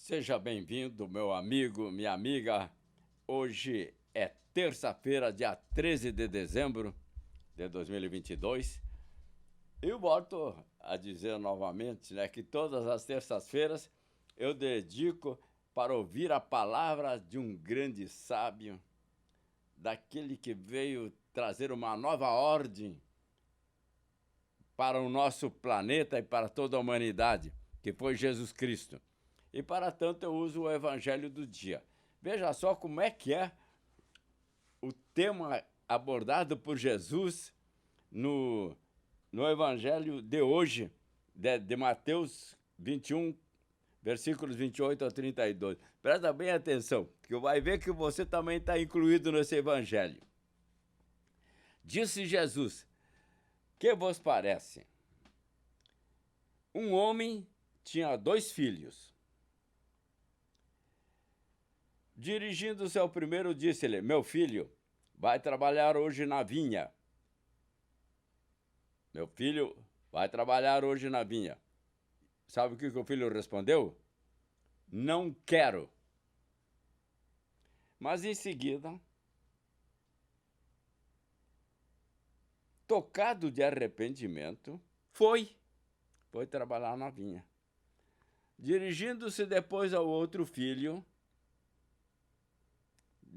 Seja bem-vindo, meu amigo, minha amiga. Hoje é terça-feira, dia 13 de dezembro de 2022. Eu volto a dizer novamente, que todas as terças-feiras eu dedico para ouvir a palavra de um grande sábio, daquele que veio trazer uma nova ordem para o nosso planeta e para toda a humanidade, que foi Jesus Cristo. E para tanto eu uso o Evangelho do dia. Veja só como é que é o tema abordado por Jesus no Evangelho de hoje, de Mateus 21, versículos 28 a 32. Presta bem atenção, que vai ver que você também está incluído nesse Evangelho. Disse Jesus: que vos parece? Um homem tinha 2 filhos. Dirigindo-se ao primeiro, disse-lhe: meu filho, vai trabalhar hoje na vinha. Meu filho, vai trabalhar hoje na vinha. Sabe o que o filho respondeu? Não quero. Mas em seguida, tocado de arrependimento, foi trabalhar na vinha. Dirigindo-se depois ao outro filho,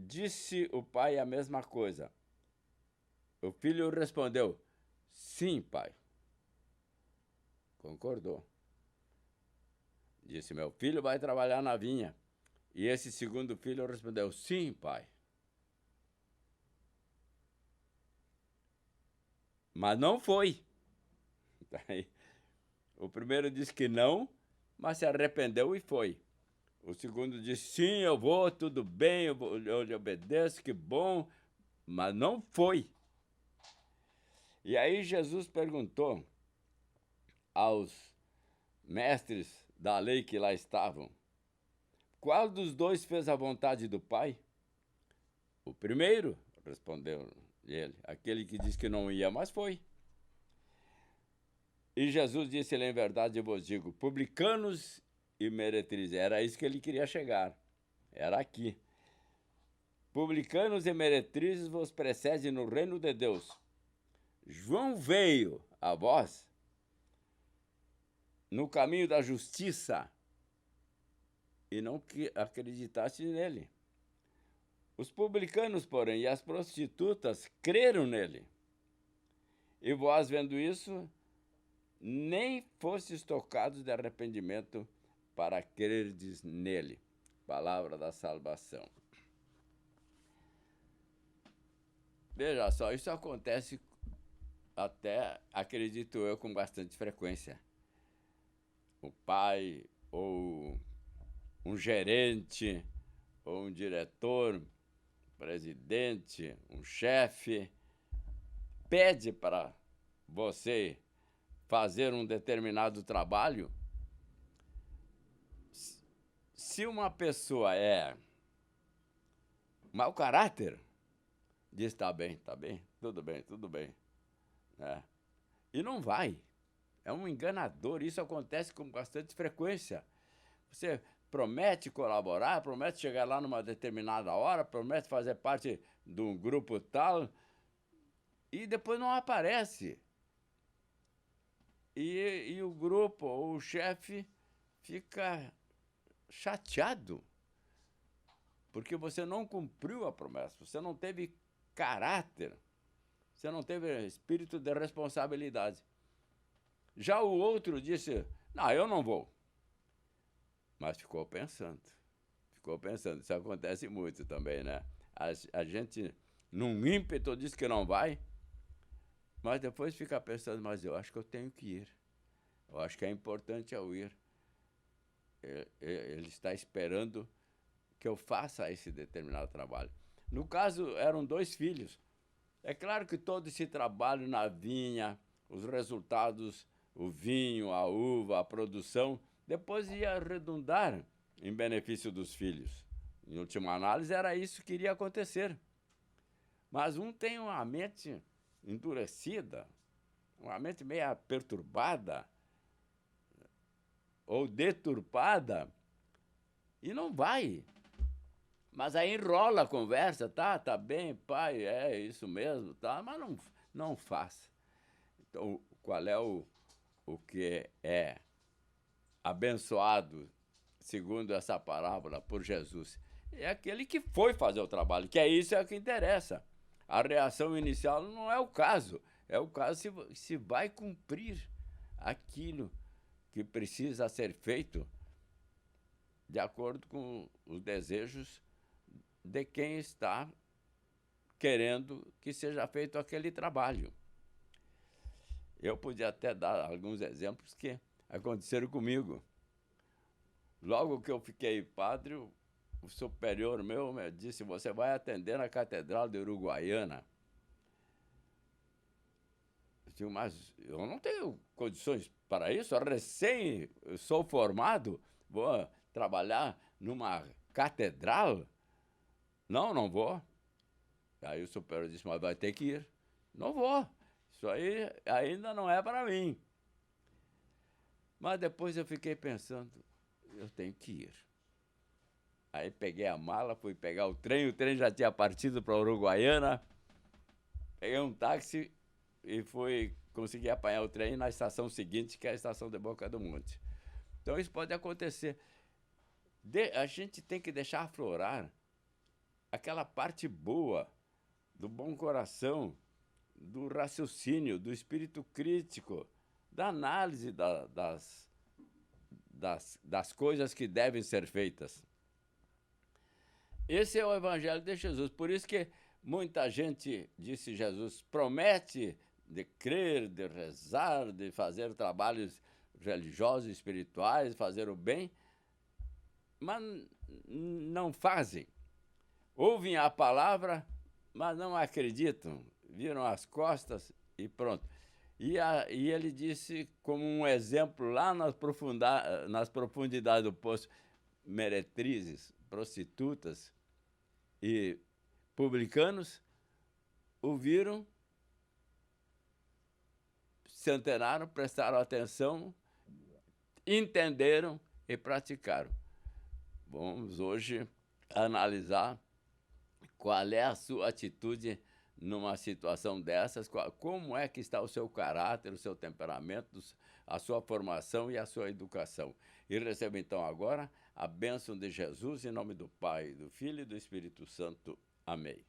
disse o pai a mesma coisa. O filho respondeu: sim, pai. Concordou. Disse: meu filho vai trabalhar na vinha. E esse segundo filho respondeu: sim, pai. Mas não foi. O primeiro disse que não, mas se arrependeu e foi. O segundo disse: sim, eu vou, tudo bem, eu lhe obedeço, que bom, mas não foi. E aí Jesus perguntou aos mestres da lei que lá estavam: qual dos 2 fez a vontade do Pai? O primeiro, respondeu ele, aquele que disse que não ia, mas foi. E Jesus disse-lhe: em verdade eu vos digo, publicanos e meretrizes. Era isso que ele queria chegar. Era aqui. Publicanos e meretrizes vos precedem no reino de Deus. João veio a vós no caminho da justiça e não acreditaste nele. Os publicanos, porém, e as prostitutas creram nele. E vós, vendo isso, nem fostes tocados de arrependimento para crerdes nele. Palavra da salvação. Veja só, isso acontece até, acredito eu, com bastante frequência. O pai, ou um gerente, ou um diretor, presidente, um chefe, pede para você fazer um determinado trabalho. Se uma pessoa é mau caráter, diz: tá bem, tudo bem, tudo bem. E não vai. É um enganador. Isso acontece com bastante frequência. Você promete colaborar, promete chegar lá numa determinada hora, promete fazer parte de um grupo tal, e depois não aparece. E o grupo, ou o chefe, fica chateado, porque você não cumpriu a promessa, você não teve caráter, você não teve espírito de responsabilidade. Já o outro disse: não, eu não vou. Mas ficou pensando. Isso acontece muito também, né? A gente, num ímpeto, diz que não vai, mas depois fica pensando: mas eu acho que eu tenho que ir. Eu acho que é importante eu ir. Ele está esperando que eu faça esse determinado trabalho. No caso, eram 2 filhos. É claro que todo esse trabalho na vinha, os resultados, o vinho, a uva, a produção, depois ia redundar em benefício dos filhos. Em última análise, era isso que iria acontecer. Mas um tem uma mente endurecida, uma mente meio perturbada ou deturpada, E não vai. Mas aí enrola a conversa, tá bem, pai, é isso mesmo, tá, mas não faz. Então, qual é o que é abençoado, segundo essa parábola, por Jesus? É aquele que foi fazer o trabalho, que é isso é o que interessa. A reação inicial não é o caso, é o caso se vai cumprir aquilo que precisa ser feito de acordo com os desejos de quem está querendo que seja feito aquele trabalho. Eu podia até dar alguns exemplos que aconteceram comigo. Logo que eu fiquei padre, o superior meu me disse: você vai atender na Catedral de Uruguaiana. Eu disse: mas eu não tenho condições para isso, eu sou formado, vou trabalhar numa catedral? Não vou. Aí o superior disse: mas vai ter que ir. Não vou. Isso aí ainda não é para mim. Mas depois eu fiquei pensando, eu tenho que ir. Aí peguei a mala, fui pegar o trem já tinha partido para Uruguaiana. Peguei um táxi e consegui apanhar o trem na estação seguinte, que é a estação de Boca do Monte. Então isso pode acontecer. A gente tem que deixar aflorar aquela parte boa do bom coração, do raciocínio, do espírito crítico, da análise das coisas que devem ser feitas. Esse é o Evangelho de Jesus. Por isso que muita gente, disse Jesus, promete de crer, de rezar, de fazer trabalhos religiosos, espirituais, fazer o bem, mas não fazem. Ouvem a palavra, mas não acreditam. Viram as costas e pronto. E ele disse, como um exemplo, lá nas profundidades do poço, meretrizes, prostitutas e publicanos ouviram, se antenaram, prestaram atenção, entenderam e praticaram. Vamos hoje analisar qual é a sua atitude numa situação dessas, como é que está o seu caráter, o seu temperamento, a sua formação e a sua educação. E receba então agora a bênção de Jesus em nome do Pai, do Filho e do Espírito Santo. Amém.